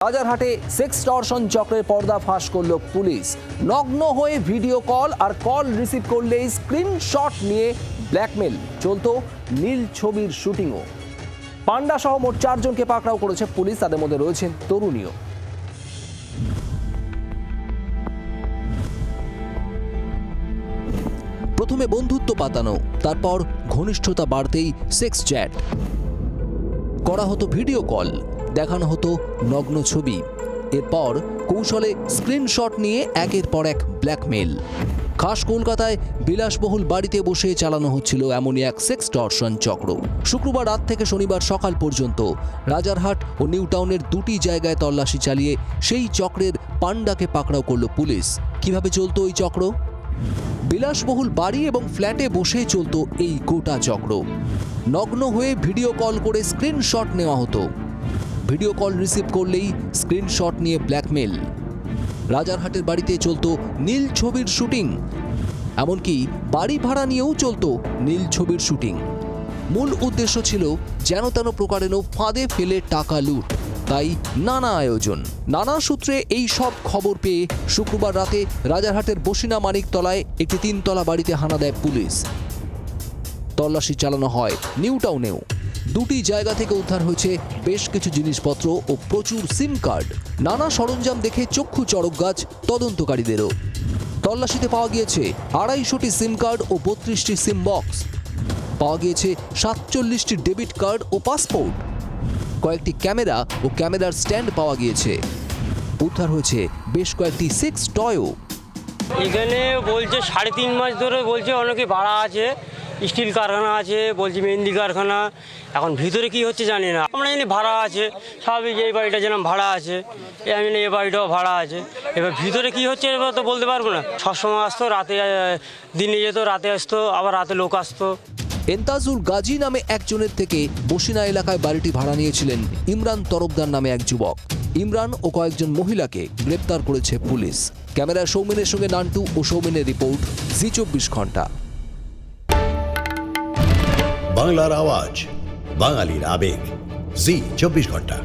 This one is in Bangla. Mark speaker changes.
Speaker 1: রাজারহাটে সেক্সটর্শন চক্রের পর্দা ফাঁস করল পুলিশ। নগ্ন হয়ে ভিডিও কল আর কল রিসিভ করলেই স্ক্রিনশট নিয়ে ব্ল্যাকমেল। চলতো নীল ছবির শুটিংও। পান্ডা সহ মোট 4 জনকে পাকড়াও করেছে পুলিশ, তাদের মধ্যে রয়েছেন তরুণীও। প্রথমে বন্ধুত্ব পাতানো, তারপর ঘনিষ্ঠতা বাড়তেই সেক্স চ্যাট করা হতো, ভিডিও কল দেখানো হতো, নগ্ন ছবি, এরপর কৌশলে স্ক্রিনশট নিয়ে একের পর এক ব্ল্যাকমেল। খাস কলকাতায় বিলাসবহুল বাড়িতে বসে চালানো হচ্ছিল এমনই এক সেক্সটর্শন চক্র। শুক্রবার রাত থেকে শনিবার সকাল পর্যন্ত রাজারহাট ও নিউ টাউনের 2টি জায়গায় তল্লাশি চালিয়ে সেই চক্রের পান্ডাকে পাকড়াও করল পুলিশ। কিভাবে চলতো এই চক্র? বিলাসবহুল বাড়ি এবং ফ্ল্যাটে বসে চলতো এই গোটা চক্র। নগ্ন হয়ে ভিডিও কল করে স্ক্রিনশট নেওয়া হতো, ভিডিও কল রিসিভ করলেই স্ক্রিনশট নিয়ে ব্ল্যাকমেল। রাজারহাটের বাড়িতে চলতো নীল ছবির শুটিং, এমনকি বাড়ি ভাড়া নিয়েও চলতো নীল ছবির শুটিং। মূল উদ্দেশ্য ছিল যেন তেন প্রকারেণ ফাঁদে ফেলে টাকা লুট, তাই নানা আয়োজন। নানা সূত্রে এই সব খবর পেয়ে শুক্রবার রাতে রাজারহাটের বসিনা মানিকতলায় একটি 3তলা বাড়িতে হানা দেয় পুলিশ। তল্লাশি চালানো হয় নিউ টাউনেও। 2টি জায়গা থেকে উদ্ধার হয়েছে বেশ কিছু জিনিসপত্র ও প্রচুর সিম কার্ড। নানা সরঞ্জাম দেখে চক্ষু চড়ক গাছ তদন্তকারীদেরও। তল্লাশিতে পাওয়া গিয়েছে 250টি সিম কার্ড ও 32টি সিম বক্স। পাওয়া গিয়েছে 47টি ডেবিট কার্ড ও পাসপোর্ট। কয়েকটি ক্যামেরা ও ক্যামেরার স্ট্যান্ড পাওয়া গিয়েছে। উদ্ধার হয়েছে বেশ কয়েকটি সেক্স টয়ও।
Speaker 2: এখানে বলছে 3.5 মাস ধরে বলছে অনেকে ভাড়া আছে, স্টিল কারখানা আছে, বলছি মেহেন্দি কারখানা। এখন ভিতরে কি হচ্ছে জানি না। আমরা জানি ভাড়া আছে, স্বাভাবিক এই বাড়িটা যেন ভাড়া আছে, আমি জানি এই বাড়িটাও ভাড়া আছে। এবার ভিতরে কি হচ্ছে এবার তো বলতে পারবো না। সবসময় আসতো, রাতে দিনে যেত, রাতে আসতো, আবার রাতে লোক আসতো।
Speaker 1: এন্তাজুল গাজী নামে একজনের থেকে বসিনা এলাকায় বাড়িটি ভাড়া নিয়েছিলেন ইমরান তরফদার নামে এক যুবক। ইমরান ও কয়েকজন মহিলাকে গ্রেপ্তার করেছে পুলিশ। ক্যামেরায় সৌমেনের সঙ্গে নান্টু ও সৌমেনের রিপোর্ট, জি24 ঘন্টা।
Speaker 3: বাংলার আওয়াজ, বাঙালির আবেগ, জি24 ঘন্টা।